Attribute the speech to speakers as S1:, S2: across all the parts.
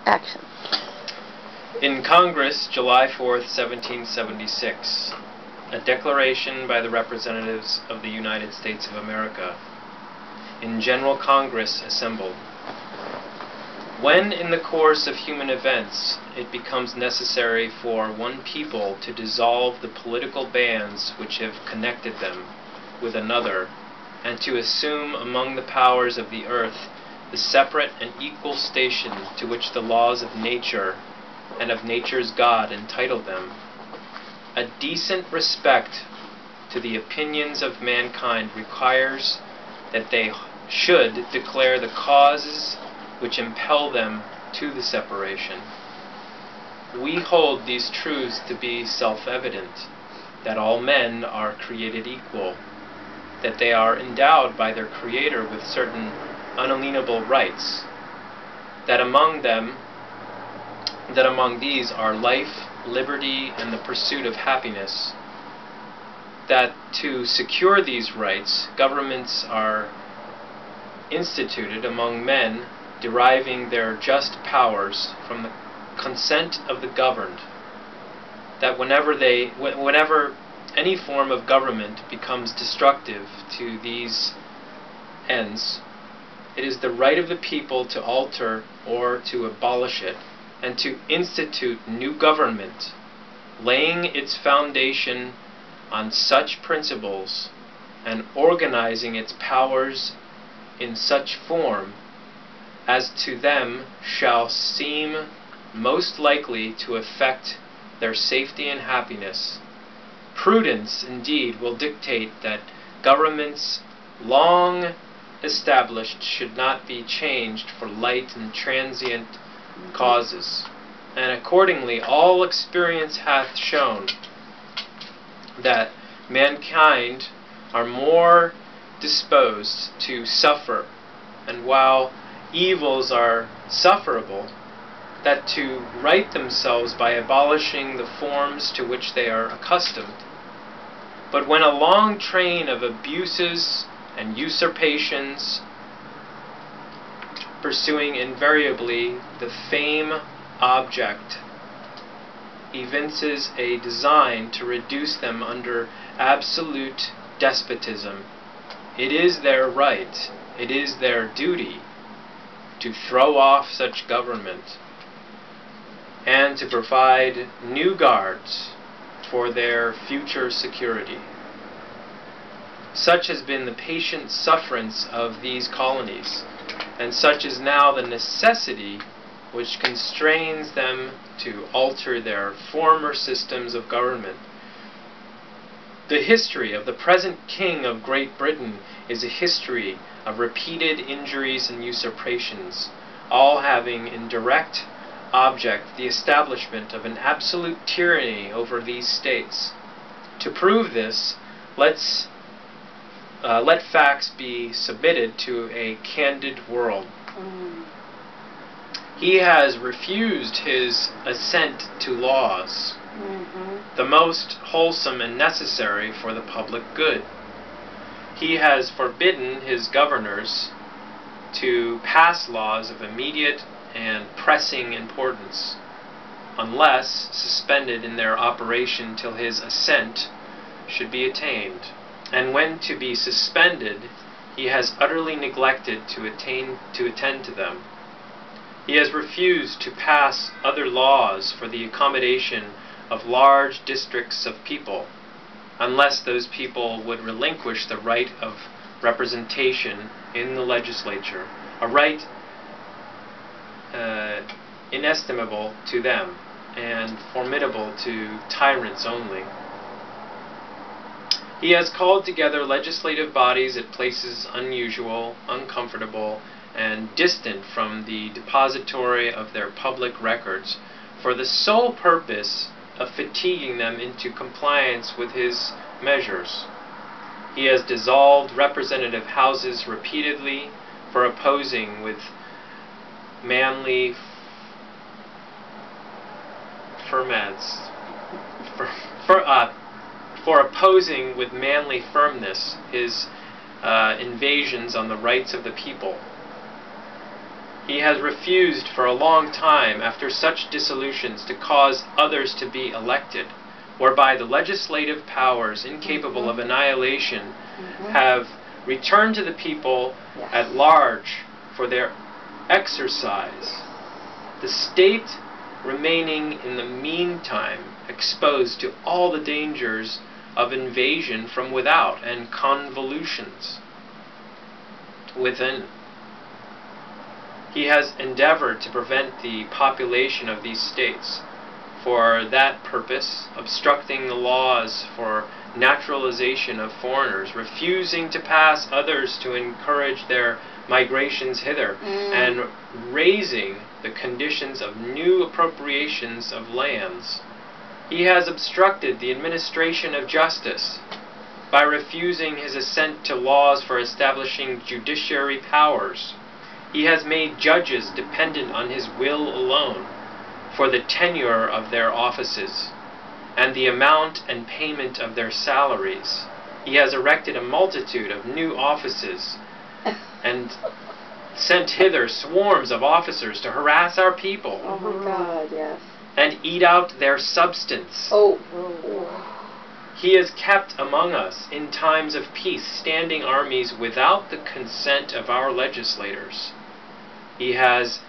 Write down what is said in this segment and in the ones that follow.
S1: Action.
S2: In Congress, July 4th, 1776, a declaration by the representatives of the United States of America in General Congress assembled. When in the course of human events it becomes necessary for one people to dissolve the political bands which have connected them with another, and to assume among the powers of the earth the separate and equal station to which the laws of nature and of nature's God entitle them, a decent respect to the opinions of mankind requires that they should declare the causes which impel them to the separation. We hold these truths to be self-evident, that all men are created equal, that they are endowed by their Creator with certain unalienable rights, that among these are life, liberty, and the pursuit of happiness, that to secure these rights, governments are instituted among men, deriving their just powers from the consent of the governed, that whenever any form of government becomes destructive to these ends, it is the right of the people to alter or to abolish it, and to institute new government, laying its foundation on such principles and organizing its powers in such form as to them shall seem most likely to affect their safety and happiness. Prudence, indeed, will dictate that governments long established should not be changed for light and transient causes. And accordingly, all experience hath shown that mankind are more disposed to suffer, and while evils are sufferable, that to right themselves by abolishing the forms to which they are accustomed. But when a long train of abuses and usurpations, pursuing invariably the same object, evinces a design to reduce them under absolute despotism, it is their right, it is their duty to throw off such government and to provide new guards for their future security. Such has been the patient sufferance of these colonies, and such is now the necessity which constrains them to alter their former systems of government. The history of the present King of Great Britain is a history of repeated injuries and usurpations, all having in direct object the establishment of an absolute tyranny over these states. To prove this, let facts be submitted to a candid world. He has refused his assent to laws, the most wholesome and necessary for the public good. He has forbidden his governors to pass laws of immediate and pressing importance, unless suspended in their operation till his assent should be attained. And when to be suspended, he has utterly neglected to attend to them. He has refused to pass other laws for the accommodation of large districts of people, unless those people would relinquish the right of representation in the legislature, a right inestimable to them and formidable to tyrants only. He has called together legislative bodies at places unusual, uncomfortable, and distant from the depository of their public records, for the sole purpose of fatiguing them into compliance with his measures. He has dissolved representative houses repeatedly for opposing with manly firmness his invasions on the rights of the people. He has refused for a long time, after such dissolutions, to cause others to be elected, whereby the legislative powers, incapable of annihilation, have returned to the people at large for their exercise. The state remaining in the meantime exposed to all the dangers of invasion from without and convulsions within. He has endeavored to prevent the population of these states, for that purpose, obstructing the laws for naturalization of foreigners, refusing to pass others to encourage their migrations hither, and raising the conditions of new appropriations of lands. He has obstructed the administration of justice by refusing his assent to laws for establishing judiciary powers. He has made judges dependent on his will alone for the tenure of their offices and the amount and payment of their salaries. He has erected a multitude of new offices and sent hither swarms of officers to harass our people.
S1: Oh my God, yes.
S2: And eat out their substance. He has kept among us, in times of peace, standing armies without the consent of our legislators. He has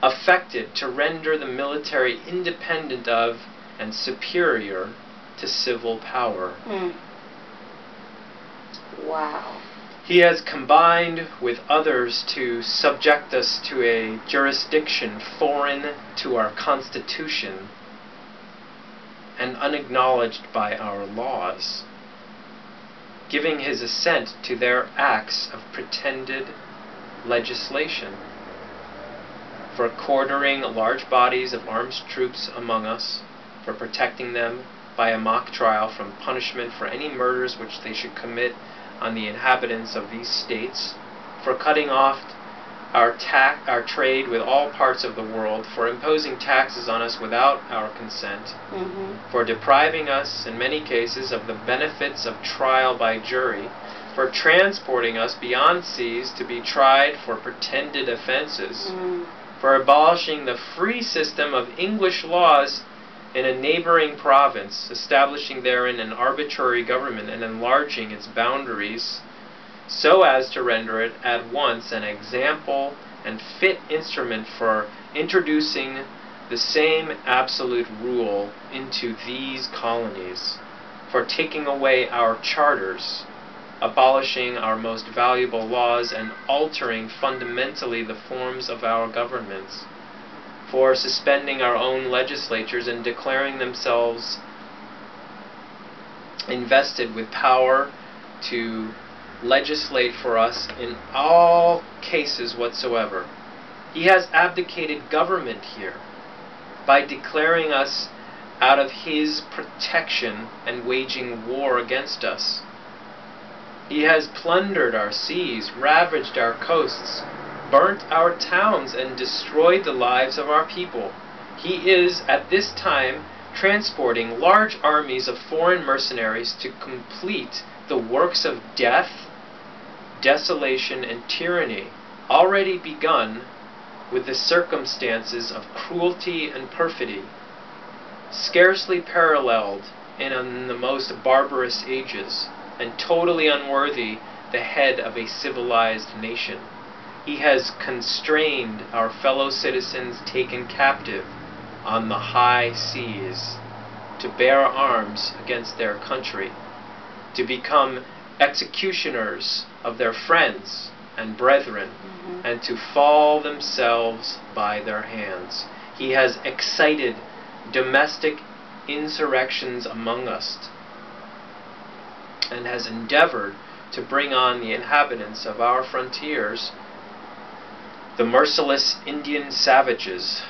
S2: affected to render the military independent of and superior to civil power.
S1: Wow.
S2: He has combined with others to subject us to a jurisdiction foreign to our Constitution and unacknowledged by our laws, giving his assent to their acts of pretended legislation, for quartering large bodies of armed troops among us, for protecting them by a mock trial from punishment for any murders which they should commit on the inhabitants of these states, for cutting off our trade with all parts of the world, for imposing taxes on us without our consent, for depriving us, in many cases, of the benefits of trial by jury, for transporting us beyond seas to be tried for pretended offenses, for abolishing the free system of English laws in a neighboring province, establishing therein an arbitrary government and enlarging its boundaries, so as to render it at once an example and fit instrument for introducing the same absolute rule into these colonies, for taking away our charters, abolishing our most valuable laws, and altering fundamentally the forms of our governments, for suspending our own legislatures and declaring themselves invested with power to legislate for us in all cases whatsoever. He has abdicated government here by declaring us out of his protection and waging war against us. He has plundered our seas, ravaged our coasts, burnt our towns, and destroyed the lives of our people. He is, at this time, transporting large armies of foreign mercenaries to complete the works of death, desolation, and tyranny, already begun with the circumstances of cruelty and perfidy, scarcely paralleled in the most barbarous ages, and totally unworthy the head of a civilized nation. He has constrained our fellow citizens taken captive on the high seas to bear arms against their country, to become executioners of their friends and brethren, and to fall themselves by their hands. He has excited domestic insurrections among us, and has endeavored to bring on the inhabitants of our frontiers the merciless Indian savages,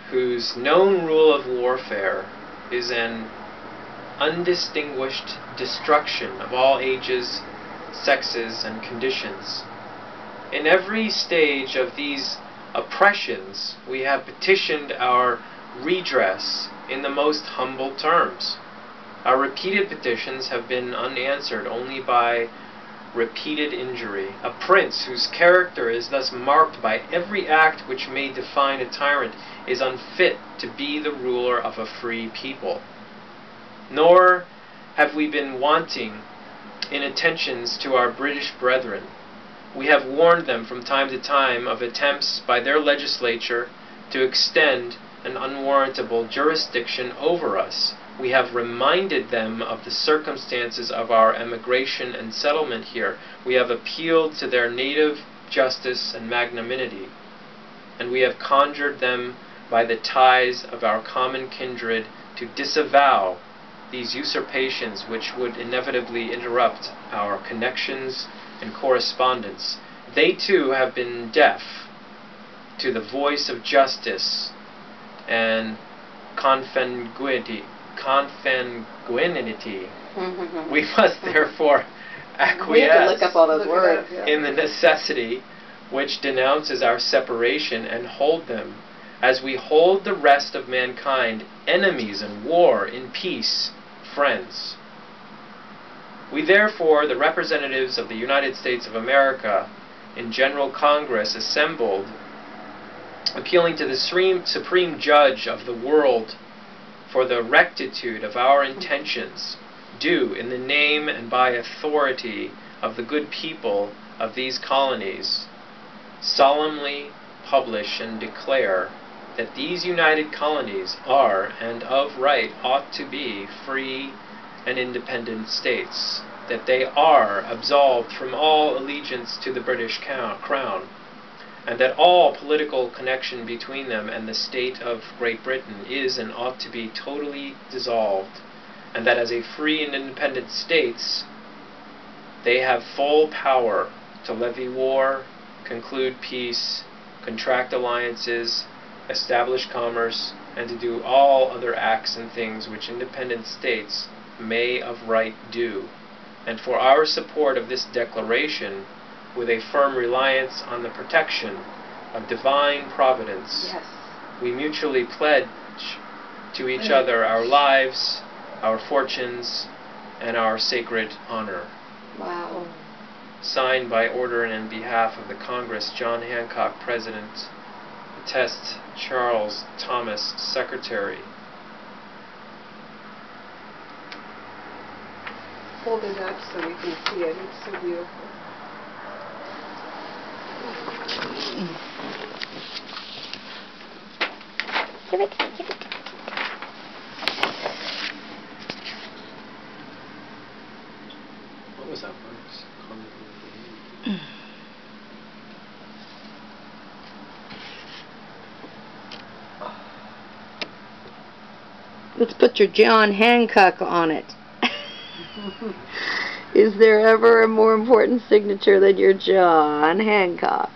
S2: whose known rule of warfare is an undistinguished destruction of all ages, sexes, and conditions. In every stage of these oppressions, we have petitioned our redress in the most humble terms. Our repeated petitions have been unanswered only by repeated injury, a prince whose character is thus marked by every act which may define a tyrant, is unfit to be the ruler of a free people. Nor have we been wanting in attentions to our British brethren. We have warned them from time to time of attempts by their legislature to extend an unwarrantable jurisdiction over us. We have reminded them of the circumstances of our emigration and settlement here. We have appealed to their native justice and magnanimity, and we have conjured them by the ties of our common kindred to disavow these usurpations which would inevitably interrupt our connections and correspondence. They too have been deaf to the voice of justice and consanguinity. We must therefore acquiesce
S1: We have to look up all those words.
S2: in the necessity which denounces our separation and hold them, as we hold the rest of mankind, enemies in war, in peace, friends. We therefore, the representatives of the United States of America, in General Congress assembled, appealing to the Supreme Judge of the world for the rectitude of our intentions, do, in the name and by authority of the good people of these colonies, solemnly publish and declare that these united colonies are, and of right ought to be, free and independent states, that they are absolved from all allegiance to the British Crown, and that all political connection between them and the state of Great Britain is and ought to be totally dissolved, and that as a free and independent states they have full power to levy war, conclude peace, contract alliances, establish commerce, and to do all other acts and things which independent states may of right do. And for our support of this declaration, with a firm reliance on the protection of divine providence,
S1: Yes.
S2: we mutually pledge to each other our lives, our fortunes, and our sacred honor.
S1: Wow.
S2: Signed by order and in behalf of the Congress, John Hancock, President. Attest, Charles Thomas, Secretary.
S3: Hold it up so we can see it. It's so beautiful.
S2: What was that word?
S1: Let's put your John Hancock on it. Is there ever a more important signature than your John Hancock?